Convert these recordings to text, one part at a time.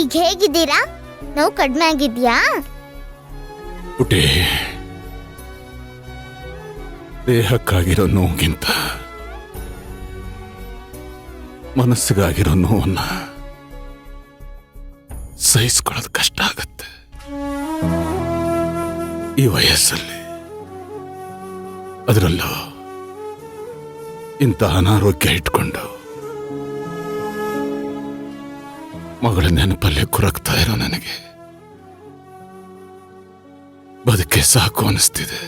ಈಗ ಹೇಗಿದ್ದೀರಾ? ನೋವು ಕಡಿಮೆ ಆಗಿದ್ಯಾ? ಪುಟಿ, ದೇಹಕ್ಕಾಗಿರೋ ನೋವಿಗಿಂತ ಮನಸ್ಸಿಗಾಗಿರೋ ನೋವನ್ನ ಸಹಿಸ್ಕೊಳ್ಳೋದು ಕಷ್ಟ ಆಗತ್ತೆ ಈ ವಯಸ್ಸಲ್ಲಿ. ಅದರಲ್ಲೂ ಇಂಥ ಅನಾರೋಗ್ಯ ಇಟ್ಕೊಂಡು ಮಗಳ ನೆನಪಲ್ಲೇ ಕೊರಗ್ತಾ ಇರೋ ನನಗೆ ಬದುಕೆ ಸಾಕು ಅನಿಸ್ತಿದೆ.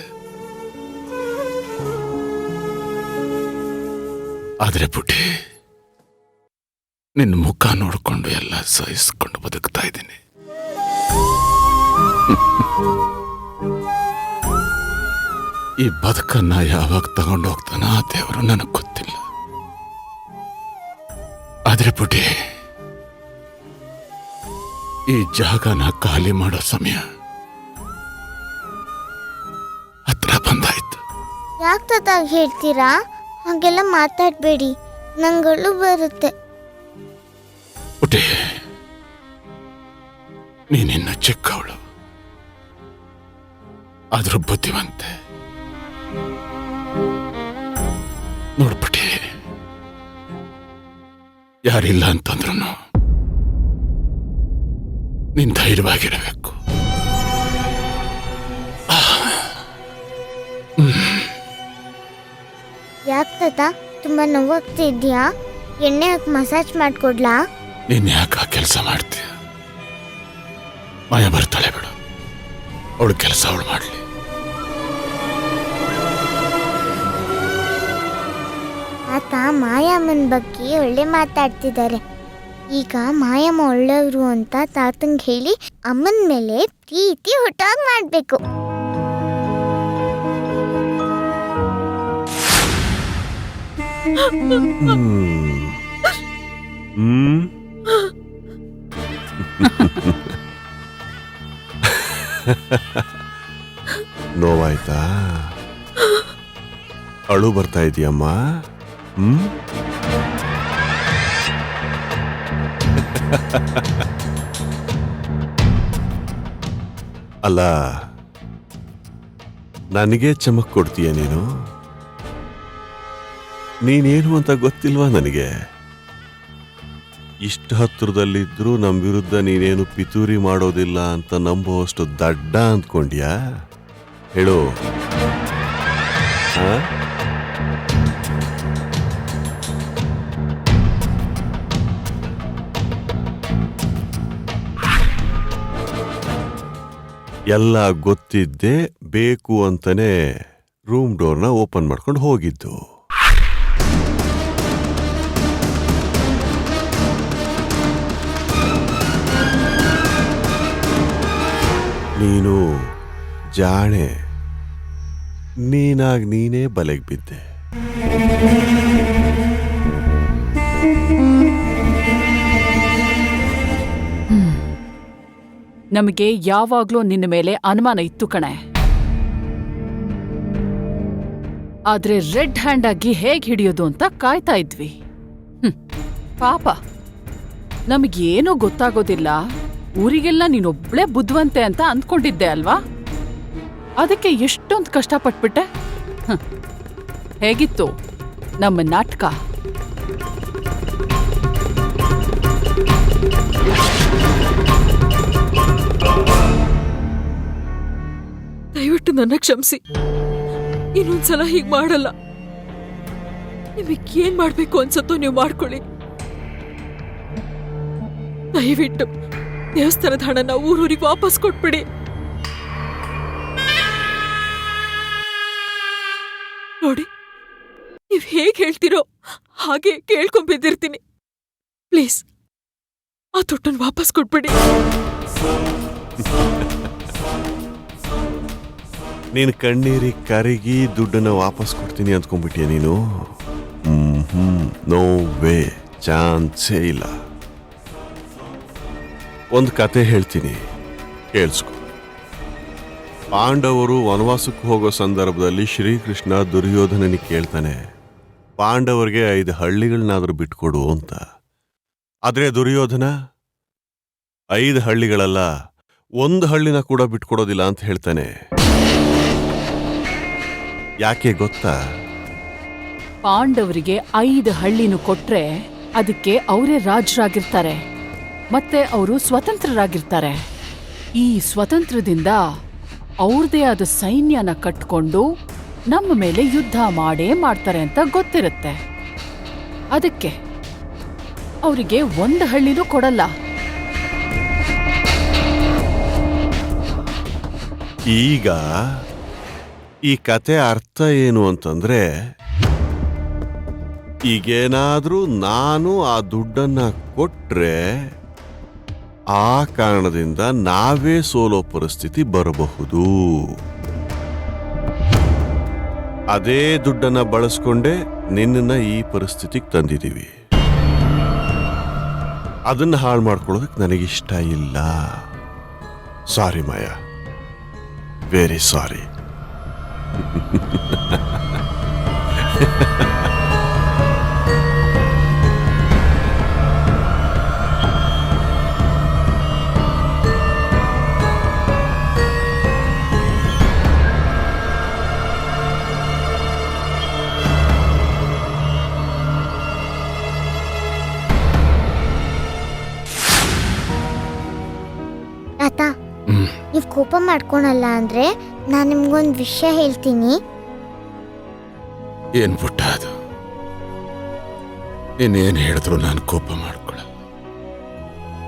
ಆದ್ರೆ ಪುಟಿ, ನಿನ್ನ ಮುಖ ನೋಡಿಕೊಂಡು ಎಲ್ಲ ಸಹಿಸ್ಕೊಂಡು ಬದುಕ್ತಾ ಇದ್ದೀನಿ. ಈ ಬದುಕನ್ನ ಯಾವಾಗ ತಗೊಂಡು ಹೋಗ್ತಾನ ಆ ದೇವರು ನನಗೆ ಗೊತ್ತಿಲ್ಲ. ಆದ್ರೆ ಪುಟಿ, ಈ ಜಾಗನ ಖಾಲಿ ಮಾಡೋ ಸಮಯ ಹತ್ರ ಬಂದಾಯ್ತು. ಯಾಕೆ ತಾತಾಗ ಹೇಳ್ತೀರಾ? ಹಾಗೆಲ್ಲ ಮಾತಾಡ್ಬೇಡಿ, ನಂಗಳು ಬರುತ್ತೆ. ಪುಟಿ, ನೀನಿನ್ನು ಚಿಕ್ಕವಳು, ಆದ್ರೂ ಬುದ್ಧಿವಂತೆ. ನೋಡ್ಬಿಟ್ಟಿ, ಯಾರಿಲ್ಲ ಅಂತಂದ್ರು ನೀನ್ ಧೈರ್ಯವಾಗಿರಬೇಕು. ಯಾಕೆ ತಾತ, ತುಂಬಾ ನೋವಾಗ್ತಿದ್ಯಾ? ಎಣ್ಣೆ ಹಾಕಿ ಮಸಾಜ್ ಮಾಡ್ಕೊಡ್ಲಾ? ನೀನ್ ಯಾಕೆ ಕೆಲಸ ಮಾಡ್ತೀಯ? ಮಾಯ ಬರ್ತಾಳೆ ಬಿಡು, ಅವಳು ಕೆಲಸ ಅವಳು ಮಾಡ್ಲಿ. ತಾತ ಮಾಯಮ್ಮನ ಬಗ್ಗೆ ಒಳ್ಳೆ ಮಾತಾಡ್ತಿದ್ದಾರೆ. ಈಗ ಮಾಯಮ್ಮ ಒಳ್ಳೆಯವರು ಅಂತ ತಾತಂಗೆ ಹೇಳಿ ಅಮ್ಮನ ಮೇಲೆ ಪ್ರೀತಿ ಹುಟ್ಟಾಗ ಮಾಡ್ಬೇಕು. ನೋವಾಯ್ತಾ? ಅಳು ಬರ್ತಾ ಇದೆಯಮ್ಮ? ಅಲ್ಲ, ನನಗೆ ಚಮಕ್ ಕೊಡ್ತೀಯ ನೀನು? ನೀನೇನು ಅಂತ ಗೊತ್ತಿಲ್ವಾ ನನಗೆ? ಇಷ್ಟು ಹತ್ರದಲ್ಲಿದ್ರೂ ನಮ್ಮ ವಿರುದ್ಧ ನೀನೇನು ಪಿತೂರಿ ಮಾಡೋದಿಲ್ಲ ಅಂತ ನಂಬುವಷ್ಟು ದಡ್ಡ ಅಂದ್ಕೊಂಡ್ಯಾ? ಹೇಳು. ಎಲ್ಲ ಗೊತ್ತಿದ್ದೆ ಬೇಕು ಅಂತಾನೆ ರೂಮ್ ಡೋರ್ನ ಓಪನ್ ಮಾಡ್ಕೊಂಡು ಹೋಗಿದ್ದು. ನೀನು ಜಾಣೆ, ನೀನಾಗ್ ನೀನೇ ಬಲೆಗೆ ಬಿದ್ದೆ. ನಮಗೆ ಯಾವಾಗ್ಲೂ ನಿನ್ನ ಮೇಲೆ ಅನುಮಾನ ಇತ್ತು ಕಣೆ. ಆದ್ರೆ ರೆಡ್ ಹ್ಯಾಂಡ್ ಆಗಿ ಹೇಗ್ ಹಿಡಿಯೋದು ಅಂತ ಕಾಯ್ತಾ ಇದ್ವಿ. ಪಾಪ, ನಮಗೇನೂ ಗೊತ್ತಾಗೋದಿಲ್ಲ. ಊರಿಗೆಲ್ಲ ನೀನೊಬ್ಳೆ ಬುದ್ಧಿವಂತೆ ಅಂತ ಅಂದ್ಕೊಂಡಿದ್ದೆ ಅಲ್ವಾ? ಅದಕ್ಕೆ ಎಷ್ಟೊಂದು ಕಷ್ಟಪಟ್ಬಿಟ್ಟೆ. ಹೇಗಿತ್ತು ನಮ್ಮ ನಾಟಕ? ದಯವಿಟ್ಟು ನನ್ನ ಕ್ಷಮಿಸಿ. ಇನ್ನೊಂದ್ಸಲ ಹೀಗ್ ಮಾಡಲ್ಲ. ನಿಮಗೆ ಏನ್ ಮಾಡ್ಬೇಕು ಅನ್ಸತ್ತೋ ನೀವು ಮಾಡ್ಕೊಳ್ಳಿ. ದಯವಿಟ್ಟು ದೇವಸ್ಥಾನದ ಹಣನ ಊರೂರಿಗೆ ವಾಪಸ್ ಕೊಟ್ಬಿಡಿ. ನೋಡಿ, ನೀವ್ ಹೇಗ್ ಹೇಳ್ತೀರೋ ಹಾಗೆ ಕೇಳ್ಕೊಂಬಿದ್ದಿರ್ತೀನಿ. ಪ್ಲೀಸ್ ಆ ದುಡ್ಡನ್ನು ವಾಪಸ್ ಕೊಟ್ಬಿಡಿ. ನೀನು ಕಣ್ಣೀರಿ ಕರಗಿ ದುಡ್ಡನ್ನ ವಾಪಸ್ ಕೊಡ್ತೀನಿ ಅಂದ್ಕೊಂಡ್ಬಿಟ್ಟಿಯ ನೀನು? ನೋ ವೇ, ಚಾನ್ಸೇ ಇಲ್ಲ. ಒಂದು ಕತೆ ಹೇಳ್ತೀನಿ, ಕೇಳಿಸ್ಕೊ. ಪಾಂಡವರು ವನವಾಸಕ್ಕೆ ಹೋಗೋ ಸಂದರ್ಭದಲ್ಲಿ ಶ್ರೀಕೃಷ್ಣ ದುರ್ಯೋಧನನಿಗೆ ಕೇಳ್ತಾನೆ, ಪಾಂಡವರಿಗೆ 5 ಹಳ್ಳಿಗಳನ್ನಾದ್ರೂ ಬಿಟ್ಕೊಡು ಅಂತ. ಆದ್ರೆ ದುರ್ಯೋಧನ 5 ಹಳ್ಳಿಗಳಲ್ಲ, 1 ಹಳ್ಳಿನ ಕೂಡ ಬಿಟ್ಕೊಡೋದಿಲ್ಲ ಅಂತ ಹೇಳ್ತಾನೆ. ಯಾಕೆ ಗೊತ್ತಾ? ಪಾಂಡವರಿಗೆ 5 ಹಳ್ಳಿನೂ ಕೊಟ್ರೆ ಅದಕ್ಕೆ ಅವರೇ ರಾಜರಾಗಿರ್ತಾರೆ, ಮತ್ತೆ ಅವರು ಸ್ವತಂತ್ರರಾಗಿರ್ತಾರೆ. ಈ ಸ್ವತಂತ್ರದಿಂದ ಅವ್ರದೇ ಆದ ಸೈನ್ಯನ ಕಟ್ಕೊಂಡು ನಮ್ಮ ಮೇಲೆ ಯುದ್ಧ ಮಾಡೇ ಮಾಡ್ತಾರೆ ಅಂತ ಗೊತ್ತಿರುತ್ತೆ. ಅದಕ್ಕೆ ಅವರಿಗೆ 1 ಹಳ್ಳಿನೂ ಕೊಡಲ್ಲ. ಈಗ ಈ ಕತೆ ಅರ್ಥ ಏನು ಅಂತಂದ್ರೆ, ಈಗೇನಾದ್ರೂ ನಾನು ಆ ದುಡ್ಡನ್ನ ಕೊಟ್ರೆ ಆ ಕಾರಣದಿಂದ ನಾವೇ ಸೋಲೋ ಪರಿಸ್ಥಿತಿ ಬರಬಹುದು. ಅದೇ ದುಡ್ಡನ್ನ ಬಳಸ್ಕೊಂಡೆ ನಿನ್ನನ್ನ ಈ ಪರಿಸ್ಥಿತಿಗೆ ತಂದಿದ್ದೀವಿ. ಅದನ್ನ ಹಾಳು ಮಾಡ್ಕೊಳ್ಳೋದಕ್ಕೆ ನನಗಿಷ್ಟ ಇಲ್ಲ. ಸಾರಿ ಮಾಯಾ, ವೆರಿ ಸಾರಿ. ತಾತ, ನೀವ್ ಕೋಪ ಮಾಡ್ಕೊಳಲ್ಲ ಅಂದ್ರೆ ನಾನ್ ನಿಮ್ಗೊಂದ್ ವಿಷಯ ಹೇಳ್ತೀನಿ. ಏನ್ ಪುಟ್ಟ ಅದು? ನೀನೇನ್ ಹೇಳಿದ್ರು ನಾನು ಕೋಪ ಮಾಡ್ಕೊಳ್ಳಲ್ಲ.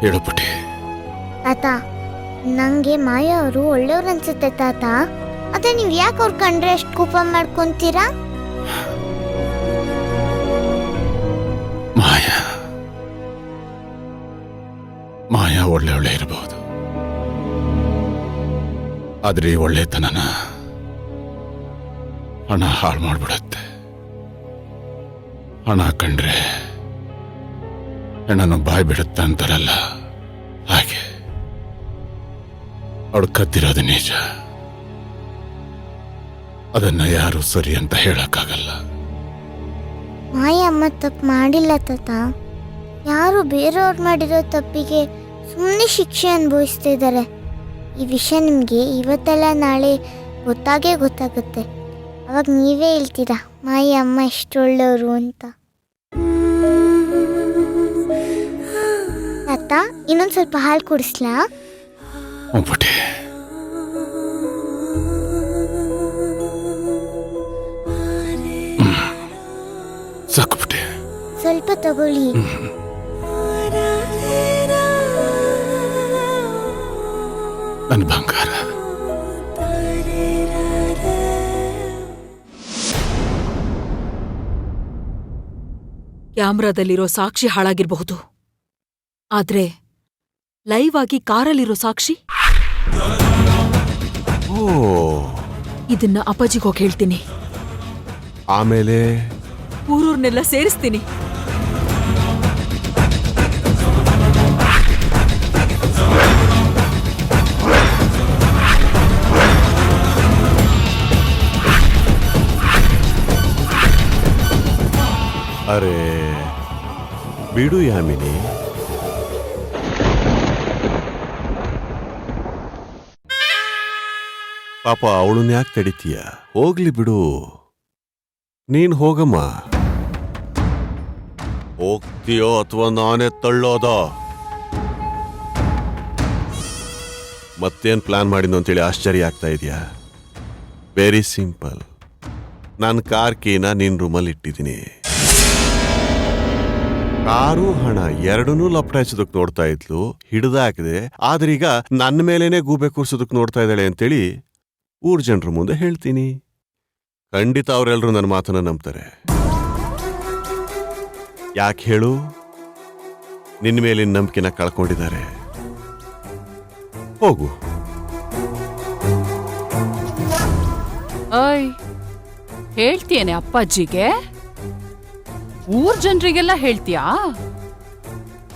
ಹೇಳು ಪುಟ್ಟಿ. ತಾತ, ನಂಗೆ ಮಾಯಾ ಅವರು ಒಳ್ಳೆಯವ್ರು ಅನ್ಸುತ್ತೆ ತಾತ. ಅದೇ ನೀವ್ ಯಾಕೆ ಅವ್ರು ಕಂಡ್ರೆ ಅಷ್ಟು ಕೋಪ ಮಾಡ್ಕೊಂತೀರಾ? ಮಾಯಾ ಒಳ್ಳೆ ಇರಬಹುದು, ಆದ್ರೆ ಈ ಒಳ್ಳೆತನನ ಹಣ ಹಾಳು ಮಾಡ್ಬಿಡತ್ತೆ. ಹಣ ಕಂಡ್ರೆ ಹೆಣ್ಣನ್ನು ಬಾಯ್ ಬಿಡುತ್ತೆ ಅಂತಾರಲ್ಲ, ಹಾಗೆ ಅವಳು ಕದ್ದಿರೋದು ನಿಜ. ಅದನ್ನ ಯಾರು ಸರಿ ಅಂತ ಹೇಳಕ್ಕಾಗಲ್ಲ. ಮಾಯಾ ಅಮ್ಮ ತಪ್ಪು ಮಾಡಿಲ್ಲ ತಾತ. ಯಾರು ಬೇರೆಯವ್ರು ಮಾಡಿರೋ ತಪ್ಪಿಗೆ ಸುಮ್ಮನೆ ಶಿಕ್ಷೆ ಅನುಭವಿಸ್ತಿದ್ದಾರೆ. ಈ ವಿಷಯ ನಿಮಗೆ ಇವತ್ತೆಲ್ಲ ನಾಳೆ ಗೊತ್ತಾಗುತ್ತೆ. ಅವಾಗ ನೀವೇ ಹೇಳ್ತೀರಾ ಮಾಯಿ ಅಮ್ಮ ಎಷ್ಟು ಒಳ್ಳೆಯವರು ಅಂತ. ತಾತ, ಇನ್ನೊಂದು ಸ್ವಲ್ಪ ಹಾಲು ಕುಡಿಸ್ಲಾ? ಪುಟ್ಟಿ, ಸಾಕು ಪುಟ್ಟಿ, ಸ್ವಲ್ಪ ತಗೊಳ್ಳಿ. ನನ್ನ ಬಂಗಾರ. ಕ್ಯಾಮ್ರಾದಲ್ಲಿರೋ ಸಾಕ್ಷಿ ಹಾಳಾಗಿರಬಹುದು, ಆದ್ರೆ ಲೈವ್ ಆಗಿ ಕಾರಲ್ಲಿರೋ ಸಾಕ್ಷಿ ಇದನ್ನ ಅಪ್ಪಾಜಿಗೋಗಿ ಹೇಳ್ತೀನಿ. ಆಮೇಲೆ ಊರೂರ್ನೆಲ್ಲ ಸೇರಿಸ್ತೀನಿ. ಅರೆ ಬಿಡು ಯಾಮಿನಿ, ಪಾಪ ಅವಳನ್ನ ಯಾಕೆ ತಡಿತೀಯ? ಹೋಗ್ಲಿ ಬಿಡು, ನೀನ್ ಹೋಗಮ್ಮ. ಹೋಗ್ತೀಯೋ ಅಥವಾ ನಾನೇ ತಳ್ಳೋದೋ? ಮತ್ತೇನ್ ಪ್ಲಾನ್ ಮಾಡಿದ್ನು ಅಂತೇಳಿ ಆಶ್ಚರ್ಯ ಆಗ್ತಾ ಇದೆಯಾ? Very simple. ನಾನು ಕಾರ್ ಕೀನ ನಿನ್ ರೂಮಲ್ಲಿ ಇಟ್ಟಿದ್ದೀನಿ. ಕಾರು ಹಣ ಎರಡನ್ನೂ ಲಪಟಾಯಿಸೋದಕ್ಕೆ ನೋಡ್ತಾ ಇದ್ಲು, ಹಿಡ್ದಾಕಿದೆ. ಆದ್ರೀಗ ನನ್ನ ಮೇಲೇನೆ ಗೂಬೆ ಕೂರ್ಸೋದಕ್ಕೆ ನೋಡ್ತಾ ಇದ್ದಾಳೆ ಅಂತೇಳಿ ಊರ್ ಜನರ ಮುಂದೆ ಹೇಳ್ತೀನಿ. ಖಂಡಿತ ಅವರೆಲ್ಲರೂ ನನ್ನ ಮಾತನ್ನ ನಂಬ್ತಾರೆ. ಯಾಕೆ ಹೇಳು? ನಿನ್ನ ಮೇಲಿನ ನಂಬಿಕೆನ ಕಳ್ಕೊಂಡಿದ್ದಾರೆ. ಹೋಗು. ಓಯ್, ಹೇಳ್ತೇನೆ ಅಪ್ಪಾಜಿಗೆ? ಊರ್ ಜನರಿಗೆಲ್ಲ ಹೇಳ್ತೀಯಾ?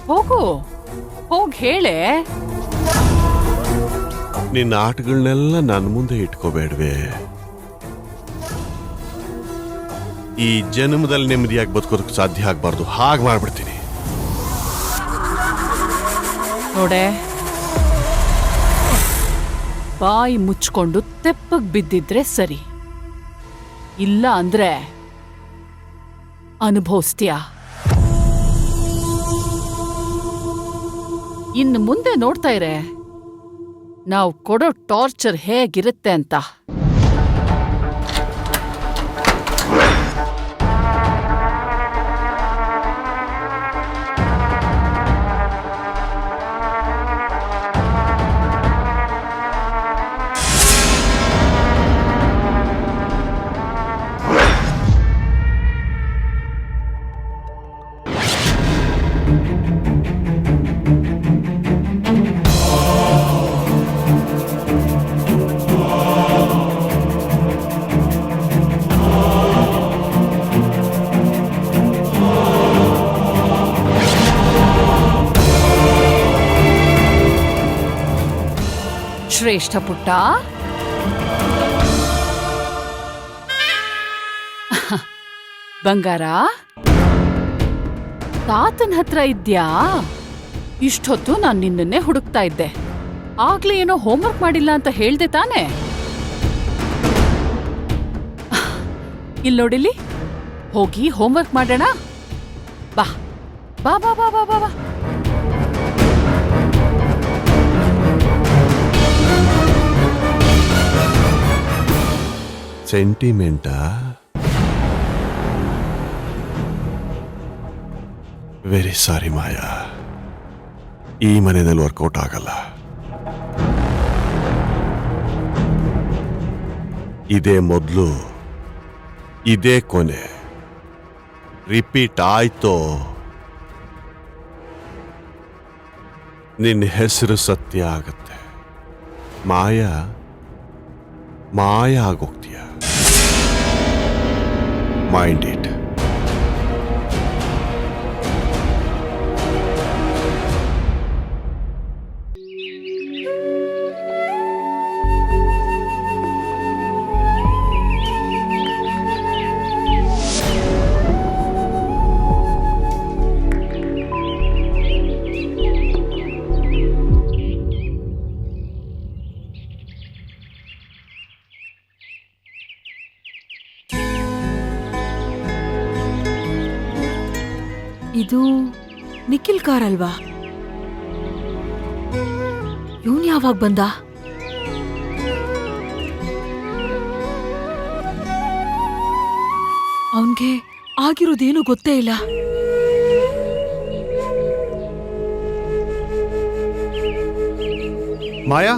ಹೋಗು, ಹೋಗ್ ಹೇಳೆ. ನಿನ್ನ ಆಟಗಳನ್ನೆಲ್ಲ ನನ್ನ ಮುಂದೆ ಇಟ್ಕೋಬೇಡ್ವೆ. ಈ ಜನ್ಮದಲ್ಲಿ ನೆಮ್ಮದಿಯಾಗಿ ಬದುಕೋದಕ್ಕೆ ಸಾಧ್ಯ ಆಗ್ಬಾರ್ದು. ಹಾಗೆ ಮಾಡ್ಬಿಡ್ತೀನಿ ನೋಡೆ, ಬಾಯಿ ಮುಚ್ಕೊಂಡು ತೆಪ್ಪಗ್ ಬಿದ್ದಿದ್ರೆ ಸರಿ, ಇಲ್ಲ ಅಂದ್ರೆ ಅನುಭವಿಸ್ತೀಯ. ಇನ್ನು ಮುಂದೆ ನೋಡ್ತಾ ಇರೆ ನಾವು ಕೊಡೋ ಟಾರ್ಚರ್ ಹೇಗಿರುತ್ತೆ ಅಂತ. ಶ್ರೇಷ್ಠ ಪುಟ್ಟ, ಬಂಗಾರ, ತಾತನ ಹತ್ರ ಇದ್ಯಾ? ಇಷ್ಟೊತ್ತು ನಾನು ನಿನ್ನನ್ನೇ ಹುಡುಕ್ತಾ ಇದ್ದೆ. ಆಗ್ಲೇ ಏನೋ ಹೋಮ್ವರ್ಕ್ ಮಾಡಿಲ್ಲ ಅಂತ ಹೇಳ್ದೆ ತಾನೆ? ಇಲ್ಲಿ ನೋಡಿಲಿ, ಹೋಗಿ ಹೋಮ್ವರ್ಕ್ ಮಾಡೋಣ. ಬಾ ಬಾ ಬಾ ಬಾ ಬಾ ಬಾ ಬಾ. ಸೆಂಟಿಮೆಂಟಾ? ವೆರಿ ಸಾರಿ ಮಾಯಾ, ಈ ಮನೆಯಲ್ಲಿ ವರ್ಕೌಟ್ ಆಗಲ್ಲ. ಇದೇ ಮೊದಲು, ಇದೇ ಕೊನೆ. ರಿಪೀಟ್ ಆಯ್ತೋ ನಿನ್ನ ಹೆಸರು ಸತ್ಯ ಆಗತ್ತೆ. ಮಾಯಾ ಮಾಯಾ ಆಗೋಗ್ತೀಯ. Mind it. ಇದು ನಿಖಿಲ್ ಕಾರ್ ಅಲ್ವಾ? ಇವನ್ ಯಾವಾಗ ಬಂದ? ಅವನ್ಗೆ ಆಗಿರೋದೇನು ಗೊತ್ತೇ ಇಲ್ಲ. ಮಾಯಾ,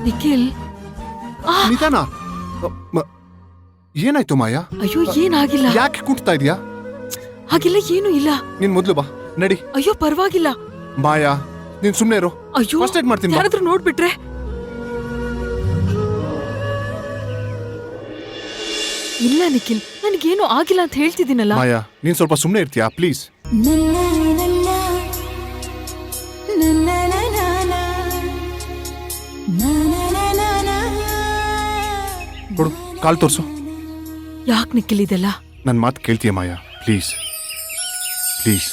ನಿಖಿಲ್, ನಿಧಾನ. ಏನಾಯ್ತು ಮಾಯಾ? ಅಯ್ಯೋ ಏನಾಗಿಲ್ಲ. ಯಾಕೆ ಕುಂಟ್ತಾ ಇದೀಯಾ? ಹಾಗೆಲ್ಲ ಏನು ಇಲ್ಲ. ನೀನ್ ಮೊದ್ಲು ಬಾ, ನಡಿ. ಅಯ್ಯೋ ಪರವಾಗಿಲ್ಲ. ಮಾಯಾ, ನೀನ್ ಸುಮ್ನೆ ಇರು. ಅಯ್ಯೋ ಫಸ್ಟ್ ಏಡ್ ಮಾಡ್ತೀನಿ. ಯಾರಾದ್ರೂ ನೋಡ್ಬಿಟ್ರೆ? ಇಲ್ಲ ನಿಖಿಲ್, ನನ್ಗೇನು ಆಗಿಲ್ಲ ಅಂತ ಹೇಳ್ತಿದ್ದೀನಲ್ಲ. ಮಾಯಾ, ನೀನ್ ಸ್ವಲ್ಪ ಸುಮ್ನೆ ಇರ್ತೀಯಾ ಪ್ಲೀಸ್? ಕೊಡು, ಕಾಲ್ ತೋರ್ಸು. ಯಾಕೆ ನಿಖಿಲ್ ಇದೆಲ್ಲ? ನನ್ ಮಾತು ಕೇಳ್ತೀಯ ಮಾಯಾ? Please please.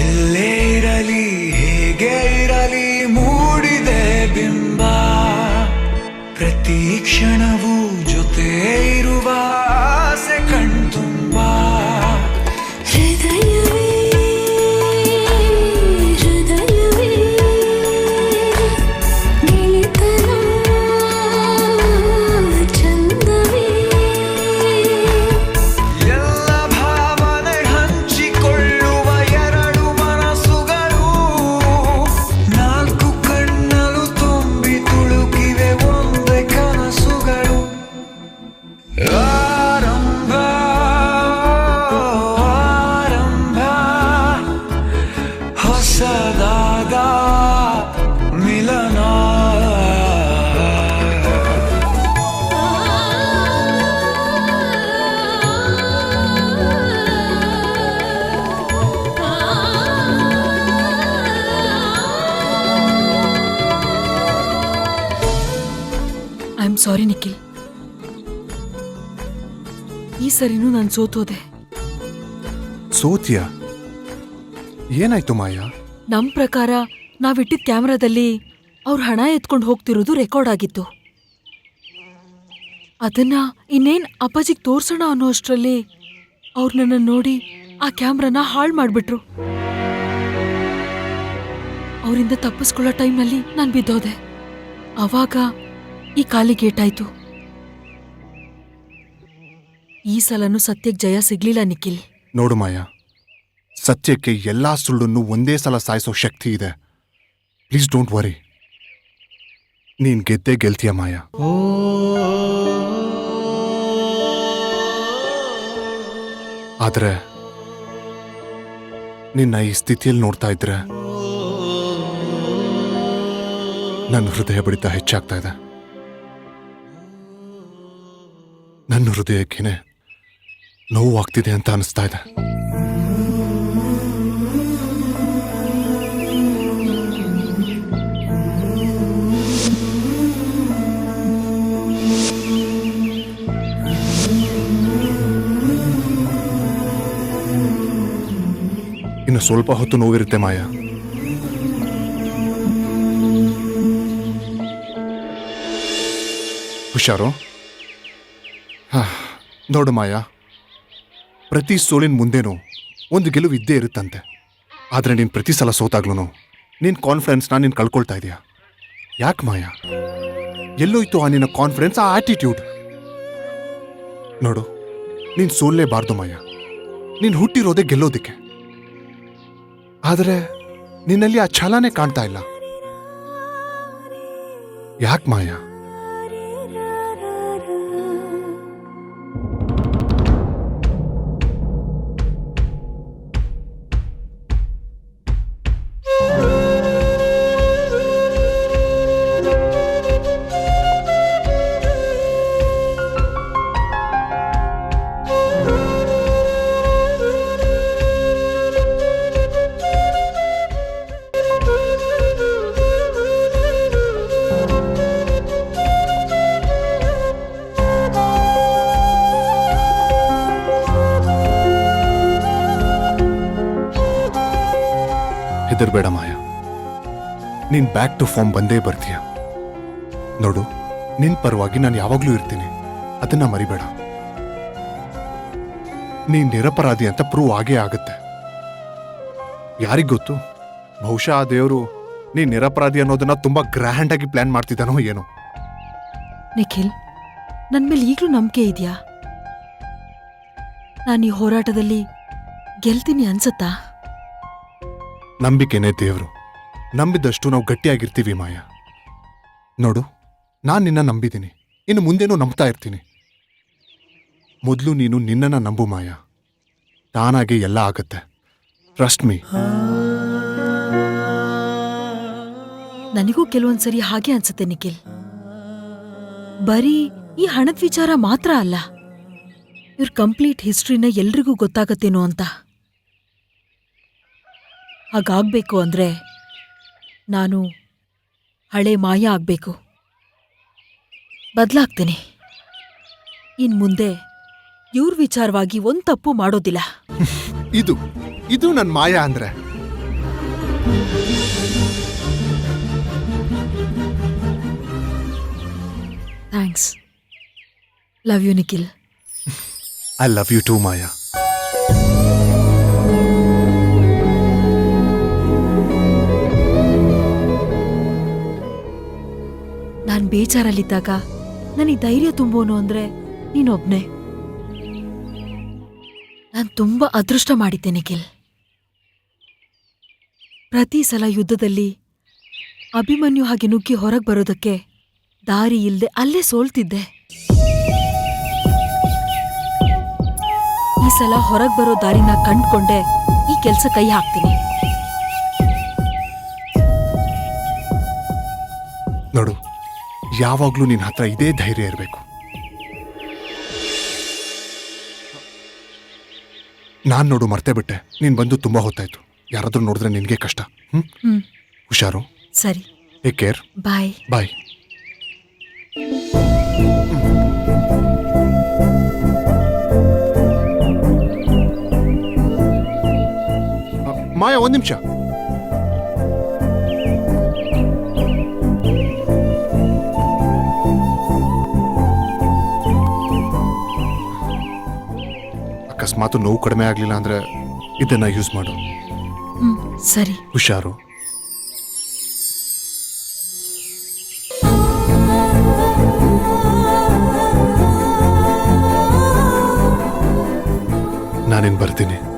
ಎಲ್ಲೇ ಇರಲಿ ಹೇಗೆ ಇರಲಿ ಮೂಡಿದೆ ಬಿಂಬ, ಪ್ರತಿ ಕ್ಷಣವೂ ಜೊತೆ ಇರುವ ಆಸೆ ಕಣ್ತುಂಬ. ಹೃದಯವೇ ಹೃದಯವೇ ಗೆಳೆತನ ಚಂದವೇ. ಎಲ್ಲ ಭಾವನೆ ಹಂಚಿಕೊಳ್ಳುವ ಎರಡು ಮನಸ್ಸುಗಳು, ನಾಲ್ಕು ಕಣ್ಣಲು ತುಂಬಿ ತುಳುಕಿವೆ ಒಂದೇ ಕನಸುಗಳು. ಸಾರಿ ನಿಖಿಲ್. ಈ ಸರಿನೂ ನಾನು ಸೋತೋದೆ. ಸೋತಿಯಾ? ಏನಾಯ್ತು ಮಾಯಾ? ನಮ್ ಪ್ರಕಾರ ನಾವಿಟ್ಟಿದ್ದ ಕ್ಯಾಮ್ರಾದಲ್ಲಿ ಅವ್ರ ಹಣ ಎತ್ಕೊಂಡು ಹೋಗ್ತಿರೋದು ರೆಕಾರ್ಡ್ ಆಗಿತ್ತು. ಅದನ್ನ ಇನ್ನೇನ್ ಅಪ್ಪಾಜಿಗ್ ತೋರ್ಸೋಣ ಅನ್ನೋ ಅಷ್ಟ್ರಲ್ಲಿ ಅವ್ರು ನನ್ನ ನೋಡಿ ಆ ಕ್ಯಾಮ್ರಾನ ಹಾಳು ಮಾಡ್ಬಿಟ್ರು. ಅವರಿಂದ ತಪ್ಪಿಸ್ಕೊಳ್ಳೋ ಟೈಮ್ನಲ್ಲಿ ನಾನು ಬಿದ್ದೋದೆ. ಅವಾಗ ಈ ಕಾಲಿಗೆ ಏಟಾಯ್ತು. ಈ ಸಲನೂ ಸತ್ಯಕ್ಕೆ ಜಯ ಸಿಗ್ಲಿಲ್ಲ ನಿಖಿಲ್. ನೋಡು ಮಾಯಾ, ಸತ್ಯಕ್ಕೆ ಎಲ್ಲಾ ಸುಳ್ಳನ್ನು ಒಂದೇ ಸಲ ಸಾಯಿಸೋ ಶಕ್ತಿ ಇದೆ. Please don't worry. ನೀನ್ ಗೆದ್ದೇ ಗೆಲ್ತೀಯ ಮಾಯಾ. ಆದ್ರೆ ನಿನ್ನ ಈ ಸ್ಥಿತಿಯಲ್ಲಿ ನೋಡ್ತಾ ಇದ್ರೆ ನನ್ನ ಹೃದಯ ಬಡಿತ ಹೆಚ್ಚಾಗ್ತಾ ಇದೆ. ನನ್ನ ಹೃದಯಕ್ಕೇನೆ ನೋವಾಗ್ತಿದೆ ಅಂತ ಅನಿಸ್ತಾ ಇದೆ. ಇನ್ನು ಸ್ವಲ್ಪ ಹೊತ್ತು ನೋವಿರುತ್ತೆ ಮಾಯಾ. ಹುಷಾರು. ನೋಡು ಮಾಯಾ, ಪ್ರತಿ ಸೋಲಿನ ಮುಂದೆನೂ ಒಂದು ಗೆಲುವು ಇದ್ದೇ ಇರುತ್ತಂತೆ. ಆದರೆ ನೀನು ಪ್ರತಿ ಸಲ ಸೋತಾಗ್ಲೂ ನಿನ್ನ ಕಾನ್ಫಿಡೆನ್ಸ್ನ ನೀನು ಕಳ್ಕೊಳ್ತಾ ಇದೆಯಾ? ಯಾಕೆ ಮಾಯಾ? ಎಲ್ಲೋಯ್ತು ಆ ನಿನ್ನ ಕಾನ್ಫಿಡೆನ್ಸ್, ಆ ಆಟಿಟ್ಯೂಡ್? ನೋಡು, ನೀನು ಸೋಲ್ಲೇಬಾರ್ದು ಮಾಯಾ. ನೀನು ಹುಟ್ಟಿರೋದೇ ಗೆಲ್ಲೋದಕ್ಕೆ. ಆದರೆ ನಿನ್ನಲ್ಲಿ ಆ ಛಲನೇ ಕಾಣ್ತಾ ಇಲ್ಲ. ಯಾಕೆ ಮಾಯಾ? ಹೆದರ್ಬೇಡ ಮಾಯಾ, ನೀನ್ ಬ್ಯಾಕ್ ಟು ಫಾರ್ಮ್ ಬಂದೇ ಬರ್ತೀಯ. ನೋಡು, ನಿನ್ ಪರವಾಗಿ ನಾನು ಯಾವಾಗ್ಲೂ ಇರ್ತೀನಿ, ಅದನ್ನ ಮರಿಬೇಡ. ನೀನ್ ನಿರಪರಾಧಿ ಅಂತ ಪ್ರೂವ್ ಆಗೇ ಆಗುತ್ತೆ. ಯಾರಿಗ್ ಗೊತ್ತು, ಬಹುಶಃ ಆ ದೇವರು ನೀನ್ ನಿರಪರಾಧಿ ಅನ್ನೋದನ್ನ ತುಂಬಾ ಗ್ರ್ಯಾಂಡ್ ಆಗಿ ಪ್ಲಾನ್ ಮಾಡ್ತಿದ್ದಾನೋ ಏನೋ. ನಿಖಿಲ್, ನನ್ ಮೇಲೆ ಈಗ್ಲೂ ನಂಬಿಕೆ ಇದೆಯಾ? ನಾನು ಈ ಹೋರಾಟದಲ್ಲಿ ಗೆಲ್ತೀನಿ ಅನ್ಸತ್ತಾ? ನಂಬಿಕೆನೇ ದೇವರು. ನಂಬಿದಷ್ಟು ನಾವು ಗಟ್ಟಿಯಾಗಿರ್ತೀವಿ ಮಾಯಾ. ನೋಡು, ನಾನು ನಿನ್ನ ನಂಬಿದ್ದೀನಿ, ಇನ್ನು ಮುಂದೇನೂ ನಂಬ್ತಾ ಇರ್ತೀನಿ. ಮೊದಲು ನೀನು ನಿನ್ನನ್ನು ನಂಬು ಮಾಯಾ. ತಾನಾಗೆ ಎಲ್ಲ ಆಗತ್ತೆ. Trust me. ನನಗೂ ಕೆಲವೊಂದ್ಸರಿ ಹಾಗೆ ಅನ್ಸುತ್ತೆ ನಿಖಿಲ್. ಬರೀ ಈ ಹಣದ ವಿಚಾರ ಮಾತ್ರ ಅಲ್ಲ, ಇವ್ರ ಕಂಪ್ಲೀಟ್ ಹಿಸ್ಟ್ರಿನ ಎಲ್ರಿಗೂ ಗೊತ್ತಾಗತ್ತೇನೋ ಅಂತ. ಹಾಗಾಗ್ಬೇಕು ಅಂದ್ರೆ ನಾನು ಹಳೆ ಮಾಯ ಆಗ್ಬೇಕು. ಬದಲಾಗ್ತೇನೆ. ಇನ್ ಮುಂದೆ ಇವ್ರ ವಿಚಾರವಾಗಿ ಒಂದ್ ತಪ್ಪು ಮಾಡೋದಿಲ್ಲ. ಇದು ನನ್ನ ಮಾಯಾ ಅಂದ್ರೆ. Thanks. Love you Nikhil. I love you too Maya. ನಾನ್ ಬೇಜಾರಲ್ಲಿದ್ದಾಗ ನನಗೆ ಧೈರ್ಯ ತುಂಬೋನು ಅಂದ್ರೆ ನೀನೊಬ್ನೇ. ನಾನ್ ತುಂಬಾ ಅದೃಷ್ಟ ಮಾಡಿದ್ದೆ ನಿಖಿಲ್. ಪ್ರತಿ ಸಲ ಯುದ್ಧದಲ್ಲಿ ಅಭಿಮನ್ಯು ಹಾಗೆ ನುಗ್ಗಿ ಹೊರಗೆ ಬರೋದಕ್ಕೆ ದಾರಿ ಇಲ್ದೆ ಅಲ್ಲೇ ಸೋಲ್ತಿದ್ದೆ. ಈ ಸಲ ಹೊರಗೆ ಬರೋ ದಾರಿನ ಕಂಡ್ಕೊಂಡೆ ಈ ಕೆಲ್ಸ ಕೈ ಹಾಕ್ತೀನಿ. ನೋಡು, ಯಾವಾಗ್ಲೂ ನಿನ್ನ ಹತ್ರ ಇದೇ ಧೈರ್ಯ ಇರಬೇಕು. ನಾನ್ ನೋಡು ಮರ್ತೇ ಬಿಟ್ಟೆ. ನೀನ್ ಬಂದು ತುಂಬಾ ಹೊತ್ತಾಯ್ತು. ಯಾರಾದ್ರೂ ನೋಡಿದ್ರೆ ನಿನ್ಗೆ ಕಷ್ಟ. ಹುಷಾರು. ಸರಿ. Take care. ಬಾಯ್. ಬಾಯ್. ಮಾಯಾ ಒಂದ್ ನಿಮಿಷ. ಅಕಸ್ಮಾತ್ ನೋವು ಕಡಿಮೆ ಆಗ್ಲಿಲ್ಲ ಅಂದ್ರೆ ಇದನ್ನ ಯೂಸ್ ಮಾಡು. ಸರಿ. ಹುಷಾರು. ನಾನೇನ್ ಬರ್ತೀನಿ.